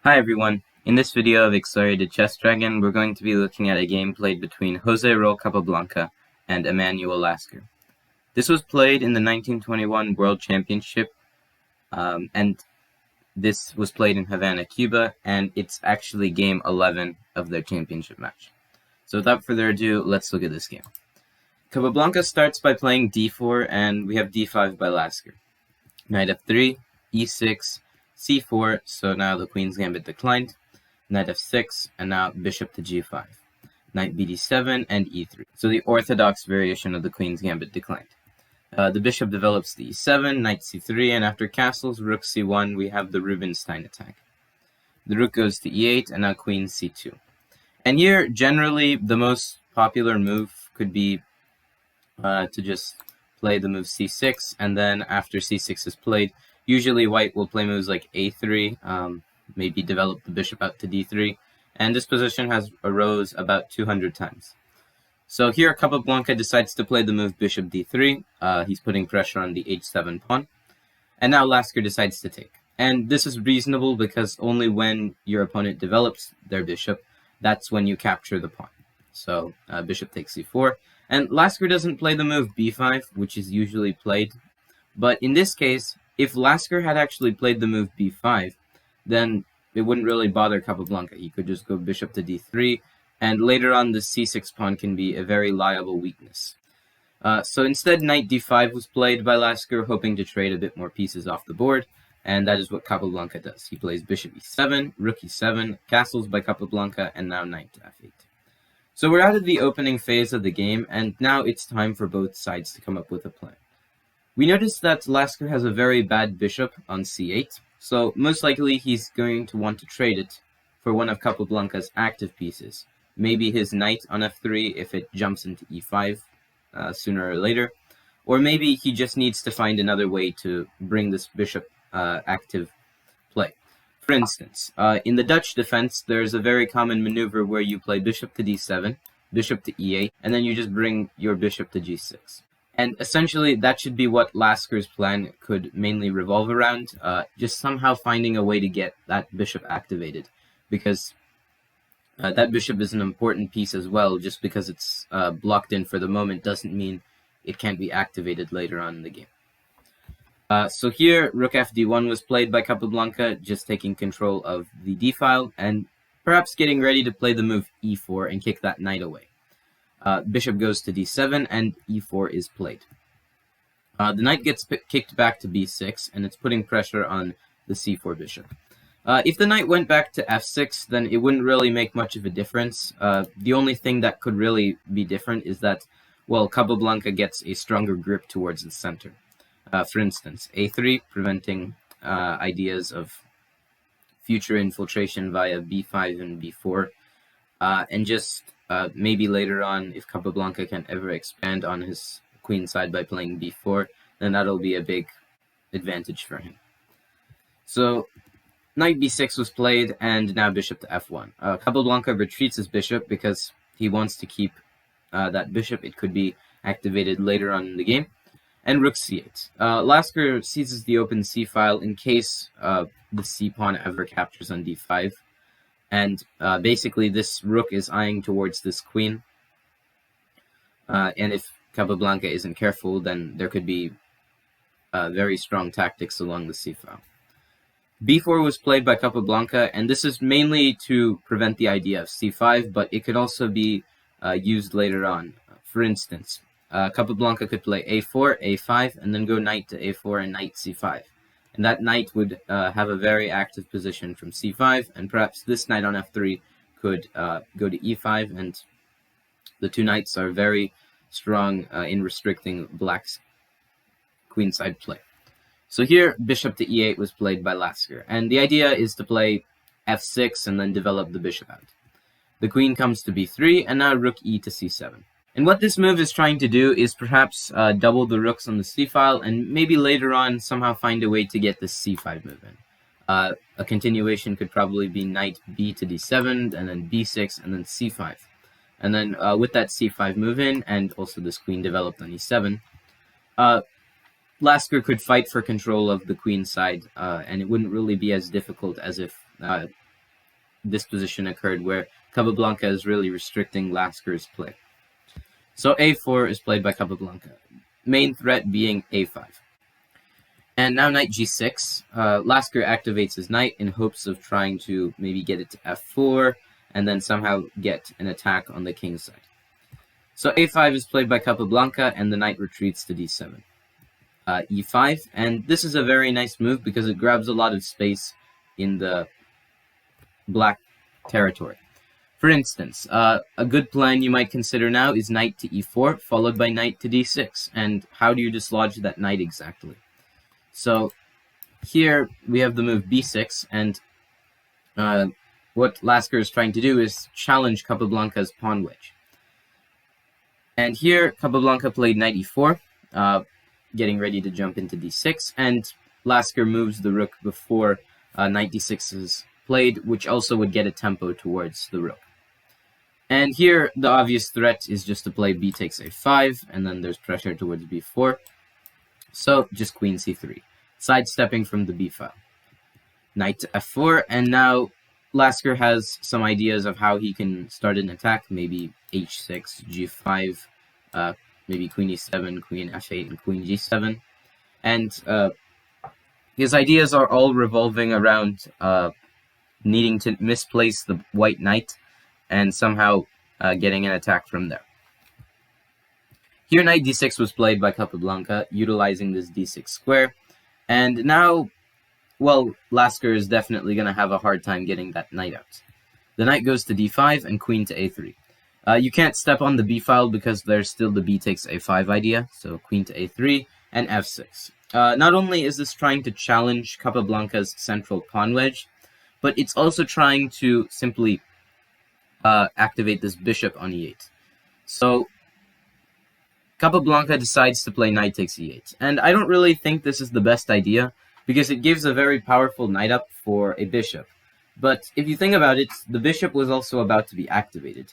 Hi everyone, in this video of Accelerated Chess Dragon, we're going to be looking at a game played between Jose Rol Capablanca and Emmanuel Lasker. This was played in the 1921 World Championship, and this was played in Havana, Cuba, and it's actually game 11 of their championship match. So without further ado, let's look at this game. Capablanca starts by playing d4, and we have d5 by Lasker. Knight f3, e6, c4, so now the Queen's Gambit declined, knight f6, and now bishop to g5, knight bd7, and e3. So the orthodox variation of the Queen's Gambit declined. The bishop develops the e7, knight c3, and after castles, rook c1, we have the Rubinstein attack. The rook goes to e8, and now queen c2. And here, generally, the most popular move could be to just play the move c6, and then after c6 is played, usually white will play moves like a3, maybe develop the bishop out to d3, and this position has arose about 200 times. So here Capablanca decides to play the move bishop d3, he's putting pressure on the h7 pawn, and now Lasker decides to take. And this is reasonable because only when your opponent develops their bishop, that's when you capture the pawn. So bishop takes c4, and Lasker doesn't play the move b5, which is usually played, but in this case, if Lasker had actually played the move b5, then it wouldn't really bother Capablanca. He could just go bishop to d3, and later on the c6 pawn can be a very liable weakness. So instead, knight d5 was played by Lasker, hoping to trade a bit more pieces off the board, and that is what Capablanca does. He plays bishop e7, rook e7, castles by Capablanca, and now knight to f8. So we're out of the opening phase of the game, and now it's time for both sides to come up with a plan. We notice that Lasker has a very bad bishop on c8, so most likely he's going to want to trade it for one of Capablanca's active pieces. Maybe his knight on f3 if it jumps into e5 sooner or later, or maybe he just needs to find another way to bring this bishop active play. For instance, in the Dutch defense, there's a very common maneuver where you play bishop to d7, bishop to e8, and then you just bring your bishop to g6. And essentially, that should be what Lasker's plan could mainly revolve around, just somehow finding a way to get that bishop activated, because that bishop is an important piece as well. Just because it's blocked in for the moment doesn't mean it can't be activated later on in the game. So here, rook fd1 was played by Capablanca, just taking control of the d-file, and perhaps getting ready to play the move e4 and kick that knight away. Bishop goes to d7, and e4 is played. The knight gets kicked back to b6, and it's putting pressure on the c4 bishop. If the knight went back to f6, then it wouldn't really make much of a difference. The only thing that could really be different is that, well, Capablanca gets a stronger grip towards the center. For instance, a3, preventing ideas of future infiltration via b5 and b4, and just maybe later on, if Capablanca can ever expand on his queen side by playing b4, then that'll be a big advantage for him. So knight b6 was played, and now bishop to f1. Capablanca retreats his bishop because he wants to keep that bishop. It could be activated later on in the game. And rook c8. Lasker seizes the open c-file in case the c-pawn ever captures on d5. And basically, this rook is eyeing towards this queen. And if Capablanca isn't careful, then there could be very strong tactics along the c-file. b4 was played by Capablanca, and this is mainly to prevent the idea of c5, but it could also be used later on. For instance, Capablanca could play a4, a5, and then go knight to a4 and knight c5. And that knight would have a very active position from c5, and perhaps this knight on f3 could go to e5, and the two knights are very strong in restricting black's queenside play. So here, bishop to e8 was played by Lasker, and the idea is to play f6 and then develop the bishop out. The queen comes to b3, and now rook e to c7. And what this move is trying to do is perhaps double the rooks on the c-file, and maybe later on somehow find a way to get this c5 move in. A continuation could probably be knight b to d7, and then b6, and then c5. And then with that c5 move in, and also this queen developed on e7, Lasker could fight for control of the queen side, and it wouldn't really be as difficult as if disposition occurred where Capablanca is really restricting Lasker's play. So a4 is played by Capablanca, main threat being a5. And now knight g6. Lasker activates his knight in hopes of trying to maybe get it to f4 and then somehow get an attack on the king's side. So a5 is played by Capablanca and the knight retreats to d7. E5, and this is a very nice move because it grabs a lot of space in the black territory. For instance, a good plan you might consider now is knight to e4 followed by knight to d6. And how do you dislodge that knight exactly? So here we have the move b6, and what Lasker is trying to do is challenge Capablanca's pawn wedge. And here Capablanca played knight e4, getting ready to jump into d6, and Lasker moves the rook before knight d6 is played, which also would get a tempo towards the rook. And here the obvious threat is just to play b takes a5, and then there's pressure towards b4. So just queen c3, sidestepping from the b file. Knight to f4, and now Lasker has some ideas of how he can start an attack, maybe h6, g5, maybe queen e7, queen f8, and queen g7. And his ideas are all revolving around needing to misplace the white knight and somehow getting an attack from there. Here knight d6 was played by Capablanca, utilizing this d6 square. And now, well, Lasker is definitely going to have a hard time getting that knight out. The knight goes to d5 and queen to a3. You can't step on the b file because there's still the b takes a5 idea, so queen to a3 and f6. Not only is this trying to challenge Capablanca's central pawn wedge, but it's also trying to simply activate this bishop on e8. So Capablanca decides to play knight takes e8, and I don't really think this is the best idea because it gives a very powerful knight up for a bishop. But if you think about it, the bishop was also about to be activated.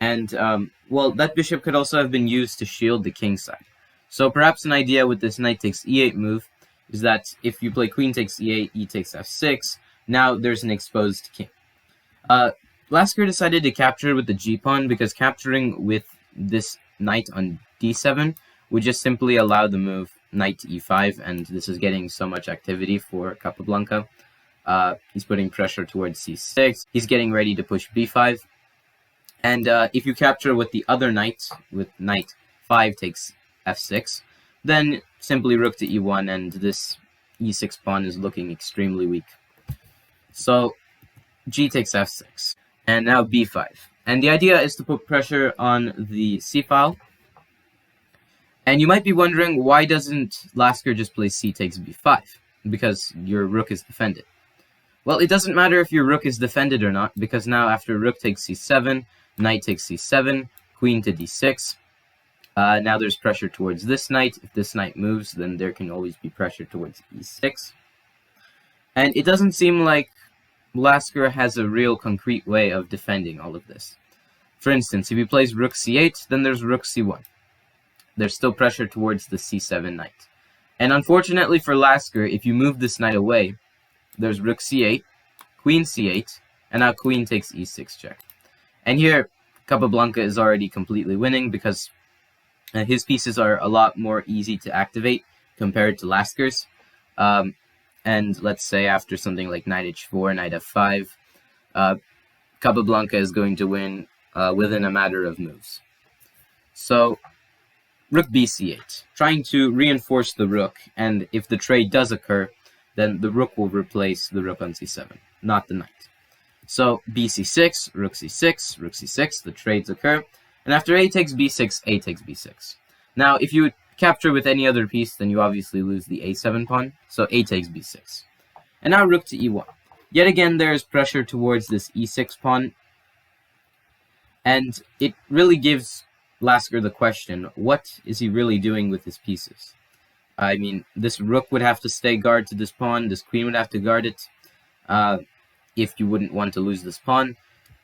And, well, that bishop could also have been used to shield the king's side. So perhaps an idea with this knight takes e8 move is that if you play queen takes e8, e takes f6, now there's an exposed king. Lasker decided to capture with the g-pawn because capturing with this knight on d7 would just simply allow the move knight to e5, and this is getting so much activity for Capablanca. He's putting pressure towards c6. He's getting ready to push b5. And if you capture with the other knight, with knight 5 takes f6, then simply rook to e1, and this e6 pawn is looking extremely weak. So g takes f6, and now b5. And the idea is to put pressure on the c file. And you might be wondering, why doesn't Lasker just play c takes b5? Because your rook is defended. Well, it doesn't matter if your rook is defended or not, because now after rook takes c7, knight takes c7, queen to d6. Now there's pressure towards this knight. If this knight moves, then there can always be pressure towards e6. And it doesn't seem like Lasker has a real concrete way of defending all of this. For instance, if he plays rook c8, then there's rook c1. There's still pressure towards the c7 knight. And unfortunately for Lasker, if you move this knight away, there's rook c8, queen c8, and now queen takes e6 check. And here, Capablanca is already completely winning because his pieces are a lot more easy to activate compared to Lasker's. And let's say after something like knight h4, knight f5, Capablanca is going to win within a matter of moves. So rook bc8, trying to reinforce the rook, and if the trade does occur, then the rook will replace the rook on c7, not the knight. So bc6, rook c6, rook c6, the trades occur, and after a takes b6, a takes b6. Now, if you capture with any other piece, then you obviously lose the a7 pawn, so a takes b6. And now rook to e1. Yet again, there is pressure towards this e6 pawn, and it really gives Lasker the question, what is he really doing with his pieces? I mean, this rook would have to stay guard to this pawn, this queen would have to guard it, if you wouldn't want to lose this pawn.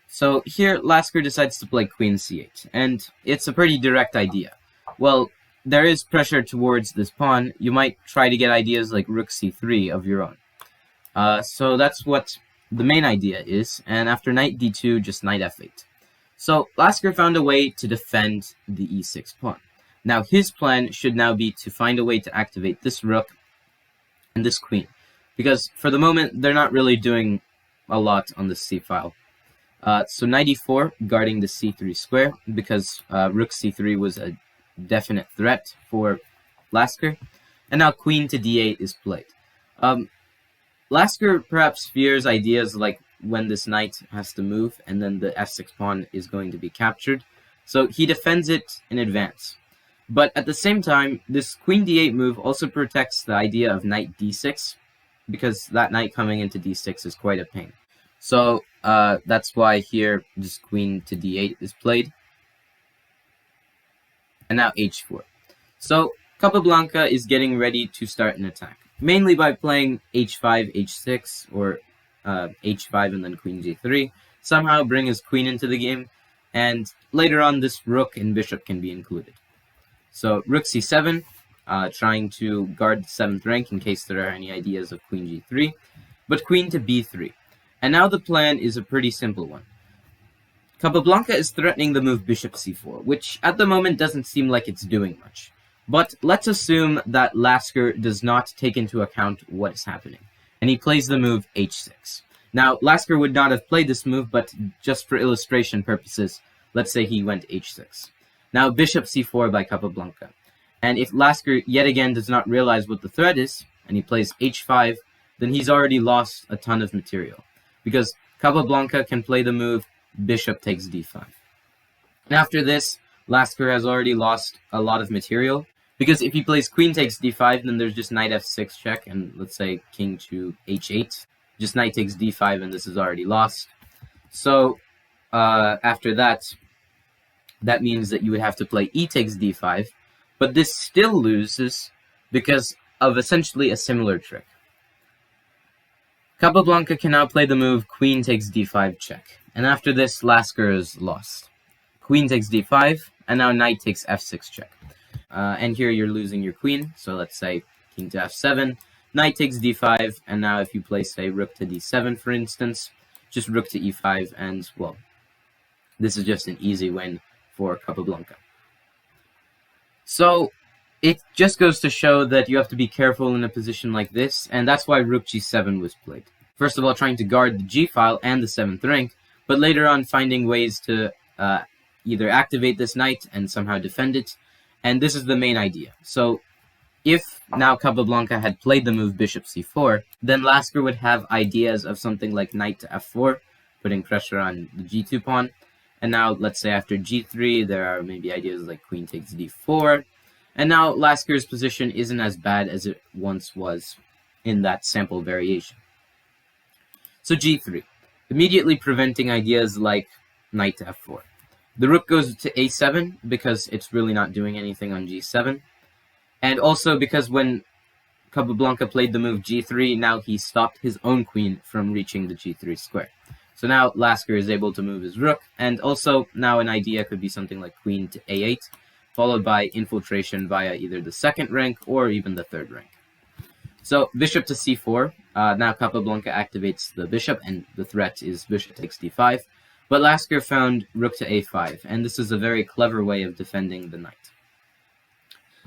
So here, Lasker decides to play queen c8, and it's a pretty direct idea. Well, there is pressure towards this pawn. You might try to get ideas like rook c3 of your own. So that's what the main idea is, and after knight d2, just knight f8. So Lasker found a way to defend the e6 pawn. Now his plan should now be to find a way to activate this rook and this queen, because for the moment they're not really doing a lot on the c file. So knight e4 guarding the c3 square, because rook c3 was a definite threat for Lasker, and now queen to d8 is played. Lasker perhaps fears ideas like when this knight has to move and then the f6 pawn is going to be captured, so he defends it in advance. But at the same time, this queen d8 move also protects the idea of knight d6, because that knight coming into d6 is quite a pain. So that's why here this queen to d8 is played. And now h4. So Capablanca is getting ready to start an attack, mainly by playing h5, h6, or h5 and then queen g3, somehow bring his queen into the game, and later on this rook and bishop can be included. So rook c7, trying to guard the 7th rank in case there are any ideas of queen g3, but queen to b3. And now the plan is a pretty simple one. Capablanca is threatening the move bishop c4, which at the moment doesn't seem like it's doing much. But let's assume that Lasker does not take into account what is happening, and he plays the move h6. Now, Lasker would not have played this move, but just for illustration purposes, let's say he went h6. Now, bishop c4 by Capablanca. And if Lasker yet again does not realize what the threat is, and he plays h5, then he's already lost a ton of material, because Capablanca can play the move bishop takes d5. And after this, Lasker has already lost a lot of material, because if he plays queen takes d5, then there's just knight f6 check, and let's say king to h8. Just knight takes d5, and this is already lost. So after that, that means that you would have to play e takes d5, but this still loses because of essentially a similar trick. Capablanca can now play the move queen takes d5 check, and after this, Lasker is lost. Queen takes d5, and now knight takes f6 check. And here you're losing your queen, so let's say king to f7, knight takes d5, and now if you play, say, rook to d7, for instance, just rook to e5, and, well, this is just an easy win for Capablanca. So it just goes to show that you have to be careful in a position like this, and that's why rook g7 was played. First of all, trying to guard the g-file and the 7th rank, but later on finding ways to either activate this knight and somehow defend it, and this is the main idea. So if now Capablanca had played the move bishop c4, then Lasker would have ideas of something like knight to f4, putting pressure on the g2 pawn, and now let's say after g3 there are maybe ideas like queen takes d4, and now Lasker's position isn't as bad as it once was in that sample variation. So g3, immediately preventing ideas like knight to f4. The rook goes to a7 because it's really not doing anything on g7, and also because when Capablanca played the move g3, now he stopped his own queen from reaching the g3 square. So now Lasker is able to move his rook, and also now an idea could be something like queen to a8, followed by infiltration via either the 2nd rank or even the 3rd rank. So bishop to c4, now Capablanca activates the bishop, and the threat is bishop takes d5, but Lasker found rook to a5, and this is a very clever way of defending the knight.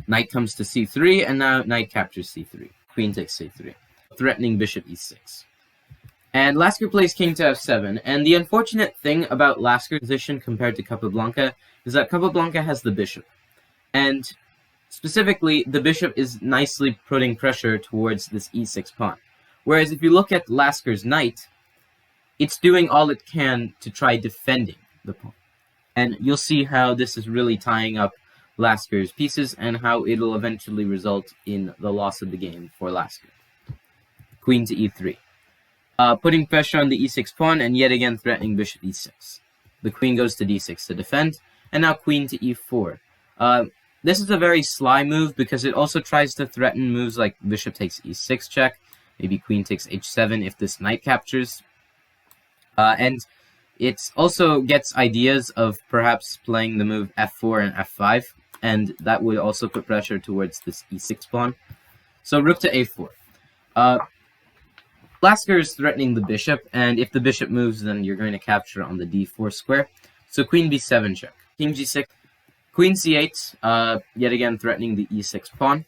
Knight comes to c3, and now knight captures c3, queen takes c3, threatening bishop e6. And Lasker plays king to f7, and the unfortunate thing about Lasker's position compared to Capablanca is that Capablanca has the bishop. And specifically, the bishop is nicely putting pressure towards this e6 pawn. Whereas if you look at Lasker's knight, it's doing all it can to try defending the pawn. And you'll see how this is really tying up Lasker's pieces and how it'll eventually result in the loss of the game for Lasker. Queen to e3. Putting pressure on the e6 pawn and yet again threatening bishop e6. The queen goes to d6 to defend, and now queen to e4. This is a very sly move because it also tries to threaten moves like bishop takes e6 check, maybe queen takes h7 if this knight captures. And it also gets ideas of perhaps playing the move f4 and f5, and that would also put pressure towards this e6 pawn. So rook to a4. Lasker is threatening the bishop, and if the bishop moves, then you're going to capture on the d4 square. So queen b7 check. King g6. Queen c8, yet again threatening the e6 pawn.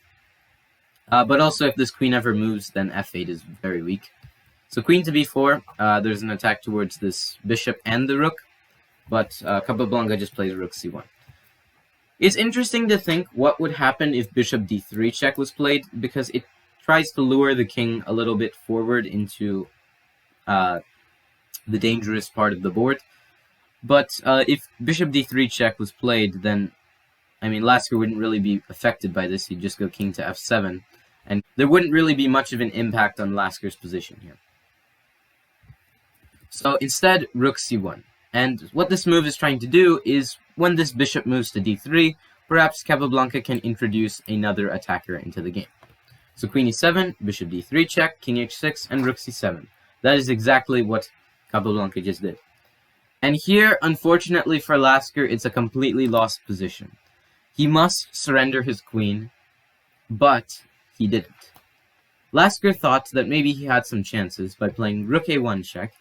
But also if this queen ever moves, then f8 is very weak. So queen to b4, there's an attack towards this bishop and the rook, but Capablanca just plays rook c1. It's interesting to think what would happen if bishop d3 check was played, because it tries to lure the king a little bit forward into the dangerous part of the board. But if bishop d3 check was played, then, I mean, Lasker wouldn't really be affected by this. He'd just go king to f7, and there wouldn't really be much of an impact on Lasker's position here. So instead, rook c1. And what this move is trying to do is, when this bishop moves to d3, perhaps Capablanca can introduce another attacker into the game. So queen e7, bishop d3 check, king h6, and rook c7. That is exactly what Capablanca just did. And here, unfortunately for Lasker, it's a completely lost position. He must surrender his queen, but he didn't. Lasker thought that maybe he had some chances by playing rook a1 check,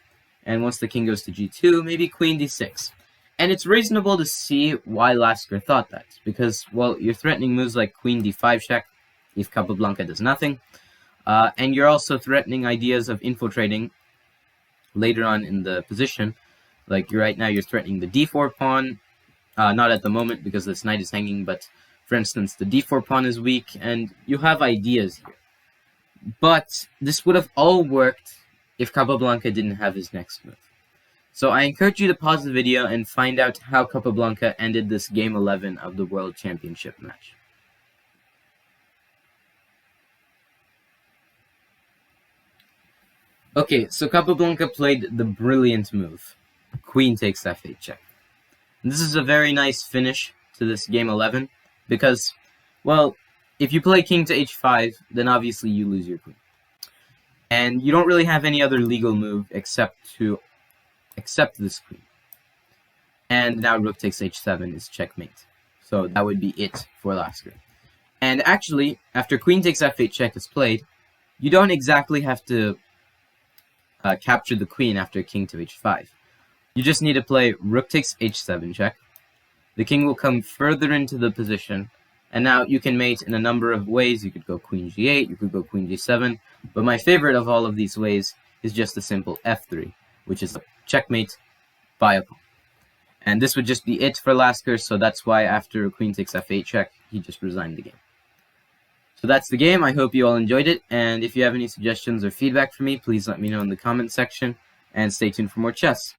and once the king goes to g2, maybe queen d6. And it's reasonable to see why Lasker thought that, because, well, you're threatening moves like queen d5 check if Capablanca does nothing, and you're also threatening ideas of infiltrating later on in the position. Like right now, you're threatening the d4 pawn, not at the moment because this knight is hanging, but for instance, the d4 pawn is weak, and you have ideas here. But this would have all worked if Capablanca didn't have his next move. So I encourage you to pause the video and find out how Capablanca ended this game 11 of the World Championship match. Okay, so Capablanca played the brilliant move. Queen takes f8 check. And this is a very nice finish to this game 11, because, well, if you play king to h5, then obviously you lose your queen. And you don't really have any other legal move except to accept this queen. And now rook takes h7 is checkmate. So that would be it for Lasker. And actually, after queen takes f8 check is played, you don't exactly have to capture the queen after king to h5. You just need to play rook takes h7 check. The king will come further into the position, and now you can mate in a number of ways. You could go queen g8, you could go queen g7, but my favorite of all of these ways is just a simple f3, which is a checkmate by a pawn. And this would just be it for Lasker, so that's why after queen takes f8 check, he just resigned the game. So that's the game. I hope you all enjoyed it, and if you have any suggestions or feedback for me, please let me know in the comment section, and stay tuned for more chess.